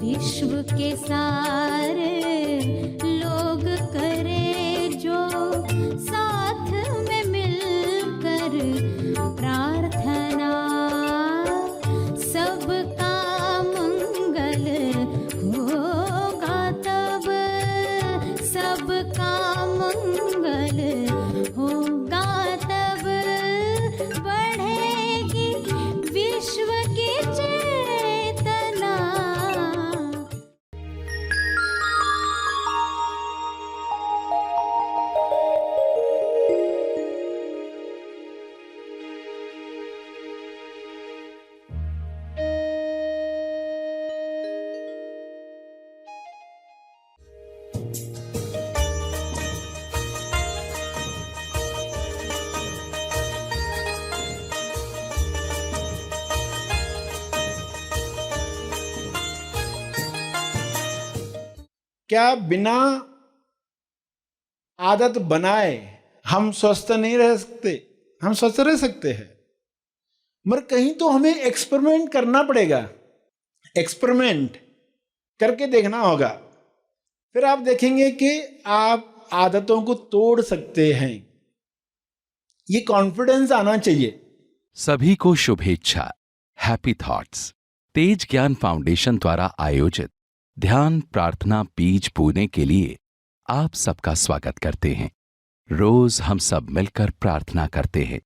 विश्व के सारे लोग करे जो साथ में मिलकर प्रार्थना, सबका मंगल होगा तब, सबका मंगल होगा तब, बढ़ेगी विश्व की चेतना। क्या बिना आदत बनाए हम स्वस्थ नहीं रह सकते? हम स्वस्थ रह सकते हैं, मगर कहीं तो हमें एक्सपेरिमेंट करना पड़ेगा। एक्सपेरिमेंट करके देखना होगा, फिर आप देखेंगे कि आप आदतों को तोड़ सकते हैं। ये कॉन्फिडेंस आना चाहिए। सभी को शुभेच्छा। हैप्पी थॉट्स तेज ज्ञान फाउंडेशन द्वारा आयोजित ध्यान प्रार्थना बीज बोने के लिए आप सबका स्वागत करते हैं। रोज हम सब मिलकर प्रार्थना करते हैं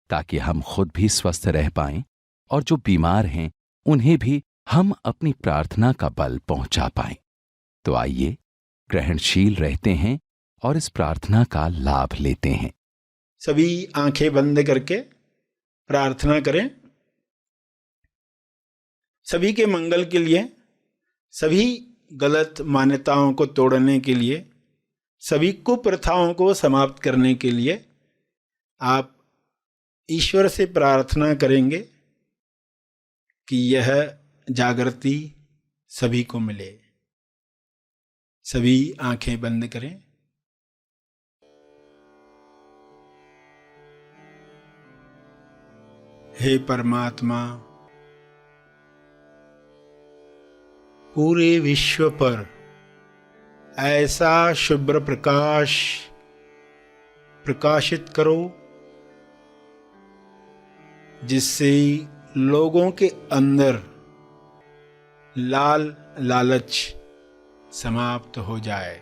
ताकि हम खुद भी स्वस्थ रह पाएं और जो बीमार हैं उन्हें भी हम अपनी प्रार्थना का बल पहुंचा पाएं। तो आइए ग्रहणशील रहते हैं और इस प्रार्थना का लाभ लेते हैं। सभी आंखें बंद करके प्रार्थना करें। सभी के मंगल के लिए, सभी गलत मान्यताओं को तोड़ने के लिए, सभी कुप्रथाओं को समाप्त करने के लिए आप ईश्वर से प्रार्थना करेंगे कि यह जागृति सभी को मिले। सभी आंखें बंद करें। हे परमात्मा, पूरे विश्व पर ऐसा शुभ्र प्रकाश प्रकाशित करो जिससे लोगों के अंदर लालच समाप्त हो जाए।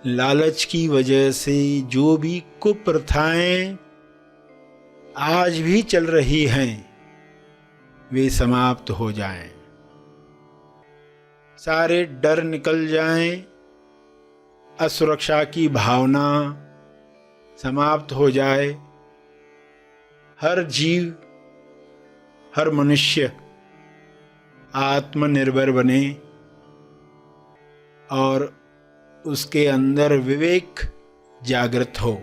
लालच की वजह से जो भी कुप्रथाएं आज भी चल रही हैं वे समाप्त हो जाएं। सारे डर निकल जाएं, असुरक्षा की भावना समाप्त हो जाए। हर जीव, हर मनुष्य आत्मनिर्भर बने और उसके अंदर विवेक जागृत हो।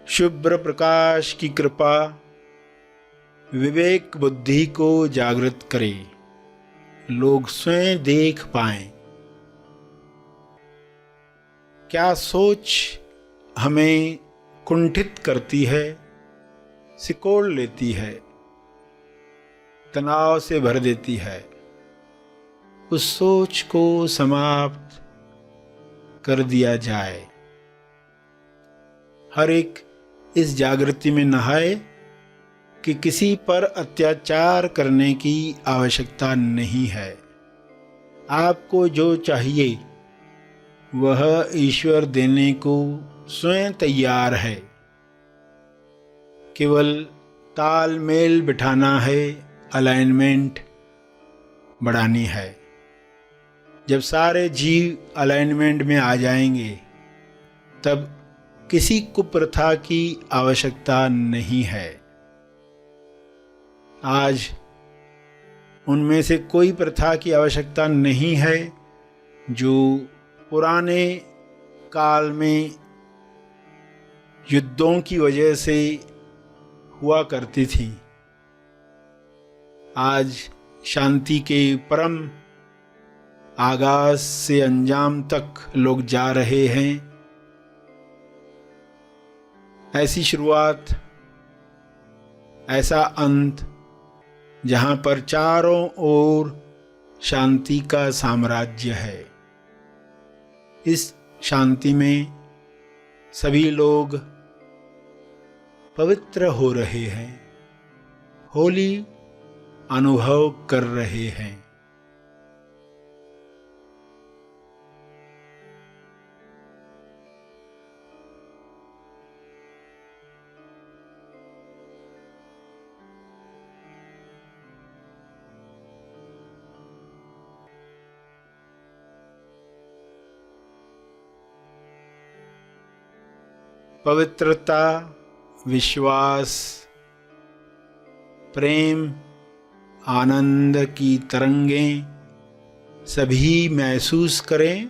शुभ्र प्रकाश की कृपा विवेक बुद्धि को जागृत करे, लोग स्वयं देख पाएं। क्या सोच हमें कुंठित करती है, सिकोड़ लेती है, तनाव से भर देती है, उस सोच को समाप्त कर दिया जाए। हर एक इस जागृति में नहाए कि किसी पर अत्याचार करने की आवश्यकता नहीं है। आपको जो चाहिए वह ईश्वर देने को स्वयं तैयार है। केवल तालमेल बिठाना है, अलाइनमेंट बढ़ानी है। जब सारे जीव अलाइनमेंट में आ जाएंगे तब किसी कुप्रथा की आवश्यकता नहीं है। आज उनमें से कोई प्रथा की आवश्यकता नहीं है जो पुराने काल में युद्धों की वजह से हुआ करती थी। आज शांति के परम आगाज से अंजाम तक लोग जा रहे हैं। ऐसी शुरुआत, ऐसा अंत जहाँ पर चारों ओर शांति का साम्राज्य है। इस शांति में सभी लोग पवित्र हो रहे हैं, होली अनुभव कर रहे हैं। पवित्रता, विश्वास, प्रेम, आनंद की तरंगें सभी महसूस करें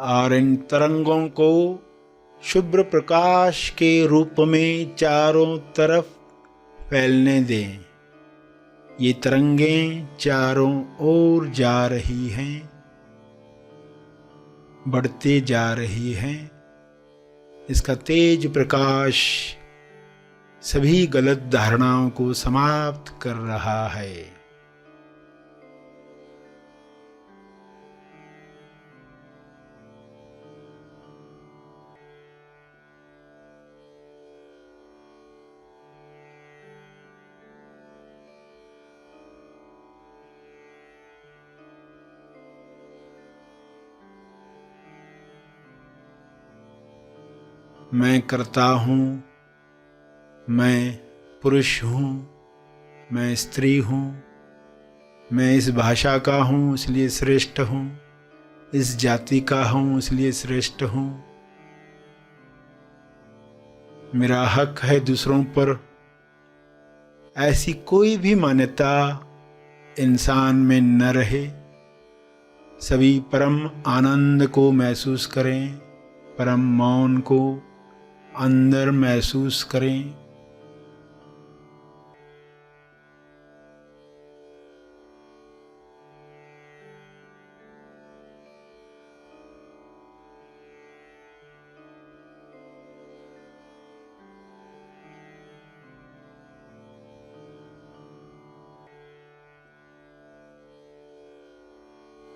और इन तरंगों को शुभ्र प्रकाश के रूप में चारों तरफ फैलने दें। ये तरंगें चारों ओर जा रही हैं, बढ़ते जा रही हैं। इसका तेज प्रकाश सभी गलत धारणाओं को समाप्त कर रहा है। मैं करता हूँ, मैं पुरुष हूँ, मैं स्त्री हूँ, मैं इस भाषा का हूँ इसलिए श्रेष्ठ हूँ, इस जाति का हूँ इसलिए श्रेष्ठ हूँ। मेरा हक है दूसरों पर। ऐसी कोई भी मान्यता इंसान में न रहे। सभी परम आनंद को महसूस करें, परम मौन को अंदर महसूस करें।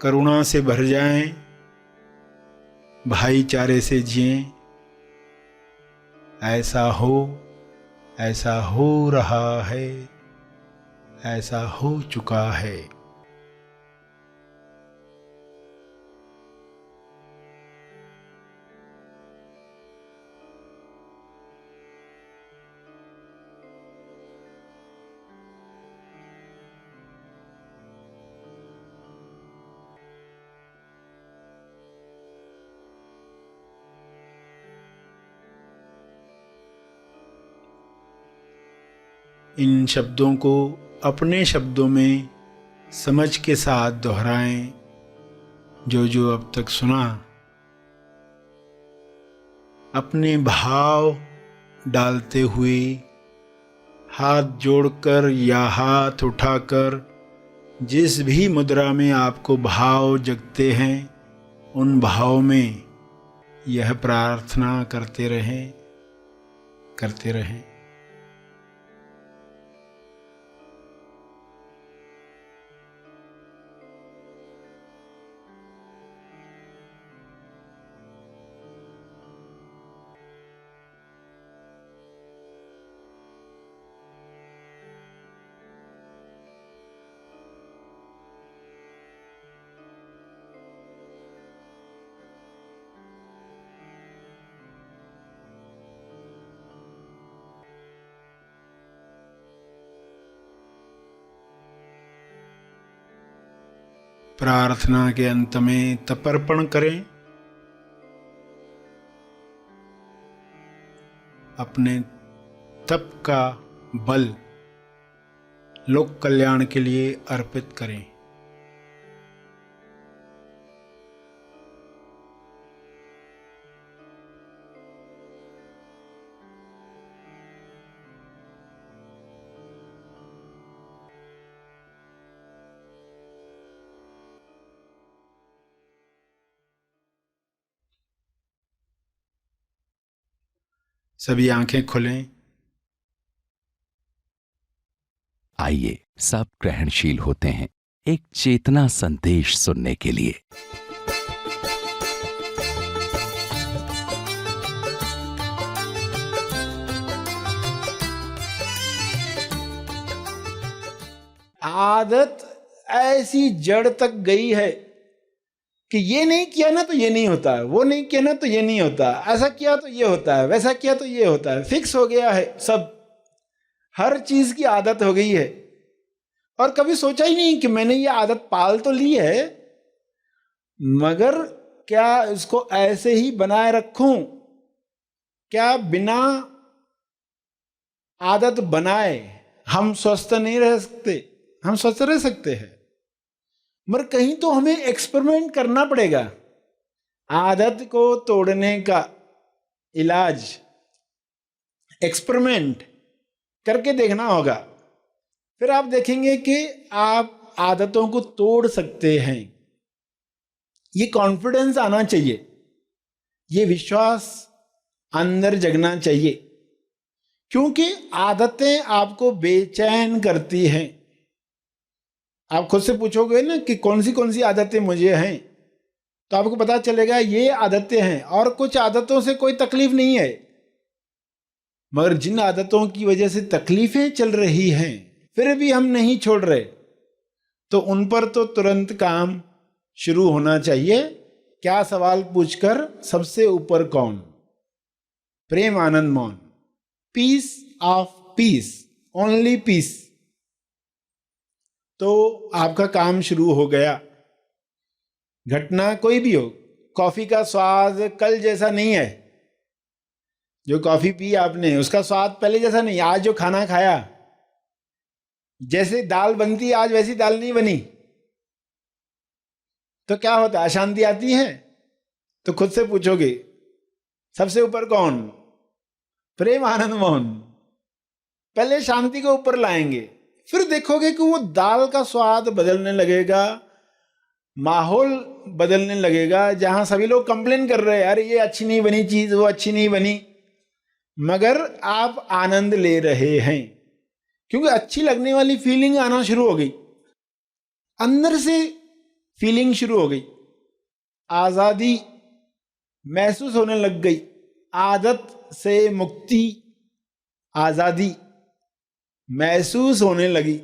करुणा से भर जाएं, भाईचारे से जिएं। ऐसा हो रहा है, ऐसा हो चुका है। इन शब्दों को अपने शब्दों में समझ के साथ दोहराएं। जो अब तक सुना, अपने भाव डालते हुए हाथ जोड़कर या हाथ उठाकर जिस भी मुद्रा में आपको भाव जगते हैं, उन भाव में यह प्रार्थना करते रहें। प्रार्थना के अंत में तपर्पण करें। अपने तप का बल लोक कल्याण के लिए अर्पित करें। सभी आंखें खोलें। आइए सब ग्रहणशील होते हैं। एक चेतना संदेश सुनने के लिए। आदत ऐसी जड़ तक गई है कि ये नहीं किया ना तो ये नहीं होता है, वो नहीं किया ना तो ये नहीं होता, ऐसा किया तो ये होता है, वैसा किया तो ये होता है, फिक्स हो गया है सब, हर चीज की आदत हो गई है। और कभी सोचा ही नहीं कि मैंने ये आदत पाल तो ली है, मगर क्या इसको ऐसे ही बनाए रखूं? क्या बिना आदत बनाए हम स्वस्थ नहीं रह सकते? हम स्वस्थ रह सकते हैं, मगर कहीं तो हमें एक्सपेरिमेंट करना पड़ेगा। आदत को तोड़ने का इलाज एक्सपेरिमेंट करके देखना होगा। फिर आप देखेंगे कि आप आदतों को तोड़ सकते हैं। ये कॉन्फिडेंस आना चाहिए, ये विश्वास अंदर जगना चाहिए, क्योंकि आदतें आपको बेचैन करती हैं। आप खुद से पूछोगे ना कि कौन सी आदतें मुझे हैं, तो आपको पता चलेगा ये आदतें हैं। और कुछ आदतों से कोई तकलीफ नहीं है, मगर जिन आदतों की वजह से तकलीफें चल रही हैं फिर भी हम नहीं छोड़ रहे, तो उन पर तो तुरंत काम शुरू होना चाहिए। क्या सवाल पूछकर? सबसे ऊपर कौन? प्रेम आनंद मौन, peace of peace, only peace. तो आपका काम शुरू हो गया। घटना कोई भी हो, कॉफी का स्वाद कल जैसा नहीं है। जो कॉफी पी आपने उसका स्वाद पहले जैसा नहीं। आज जो खाना खाया, जैसे दाल बनती आज वैसी दाल नहीं बनी, तो क्या होता? अशांति आती है। तो खुद से पूछोगे सबसे ऊपर कौन? प्रेम आनंद मोहन। पहले शांति को ऊपर लाएंगे, फिर देखोगे कि वो दाल का स्वाद बदलने लगेगा, माहौल बदलने लगेगा। जहां सभी लोग कंप्लेन कर रहे हैं, अरे ये अच्छी नहीं बनी चीज, वो अच्छी नहीं बनी, मगर आप आनंद ले रहे हैं, क्योंकि अच्छी लगने वाली फीलिंग आना शुरू हो गई, अंदर से फीलिंग शुरू हो गई, आजादी महसूस होने लग गई, आदत से मुक्ति, आजादी महसूस होने लगी।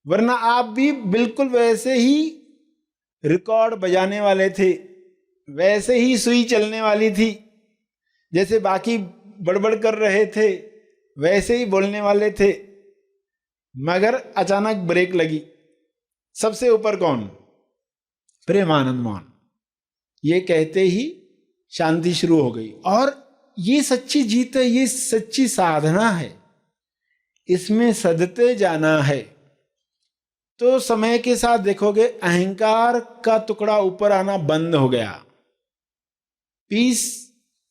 वरना आप भी बिल्कुल वैसे ही रिकॉर्ड बजाने वाले थे, वैसे ही सुई चलने वाली थी, जैसे बाकी बड़बड़ कर रहे थे वैसे ही बोलने वाले थे, मगर अचानक ब्रेक लगी। सबसे ऊपर कौन? प्रेम आनंद मौन। ये कहते ही शांति शुरू हो गई। और ये सच्ची जीत है, ये सच्ची साधना है, इसमें सदते जाना है। तो समय के साथ देखोगे अहंकार का टुकड़ा ऊपर आना बंद हो गया, पीस,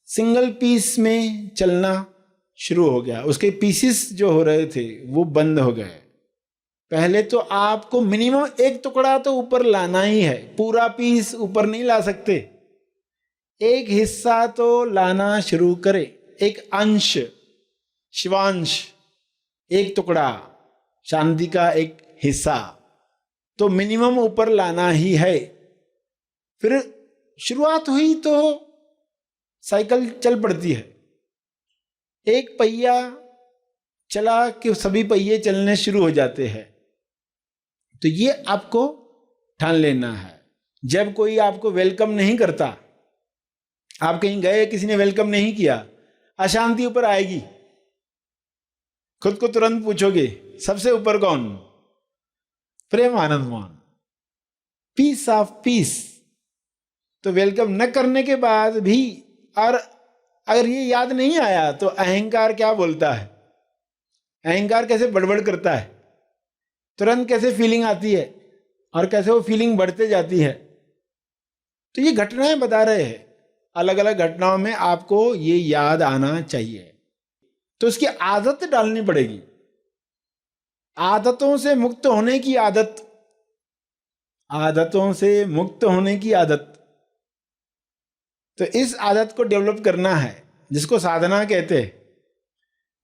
सिंगल पीस में चलना शुरू हो गया। उसके पीसेस जो हो रहे थे वो बंद हो गए। पहले तो आपको मिनिमम एक टुकड़ा तो ऊपर लाना ही है, पूरा पीस ऊपर नहीं ला सकते, एक हिस्सा तो लाना शुरू करे, एक अंश, शिवांश, एक टुकड़ा, शांति का एक हिस्सा तो मिनिमम ऊपर लाना ही है। फिर शुरुआत हुई तो साइकिल चल पड़ती है। एक पहिया चला कि सभी पहिए चलने शुरू हो जाते हैं। तो ये आपको ठान लेना है। जब कोई आपको वेलकम नहीं करता, आप कहीं गए, किसी ने वेलकम नहीं किया, अशांति ऊपर आएगी। खुद को तुरंत पूछोगे सबसे ऊपर कौन? प्रेम आनंद मौन, पीस ऑफ पीस। तो वेलकम न करने के बाद भी, और अगर ये याद नहीं आया तो अहंकार क्या बोलता है, अहंकार कैसे बड़बड़ करता है, तुरंत कैसे फीलिंग आती है और कैसे वो फीलिंग बढ़ते जाती है। तो ये घटनाएं बता रहे हैं, अलग अलग घटनाओं में आपको ये याद आना चाहिए। तो उसकी आदत डालनी पड़ेगी, आदतों से मुक्त होने की आदत, आदतों से मुक्त होने की आदत। तो इस आदत को डेवलप करना है, जिसको साधना कहते हैं।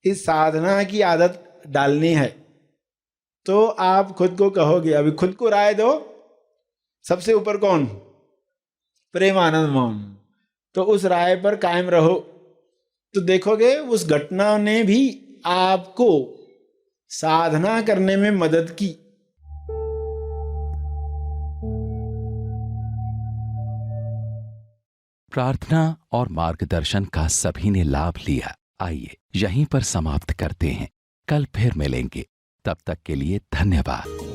इस साधना की आदत डालनी है। तो आप खुद को कहोगे, अभी खुद को राय दो, सबसे ऊपर कौन? प्रेमानंद मोहन। तो उस राय पर कायम रहो, तो देखोगे उस घटना ने भी आपको साधना करने में मदद की। प्रार्थना और मार्गदर्शन का सभी ने लाभ लिया। आइए यहीं पर समाप्त करते हैं, कल फिर मिलेंगे, तब तक के लिए धन्यवाद।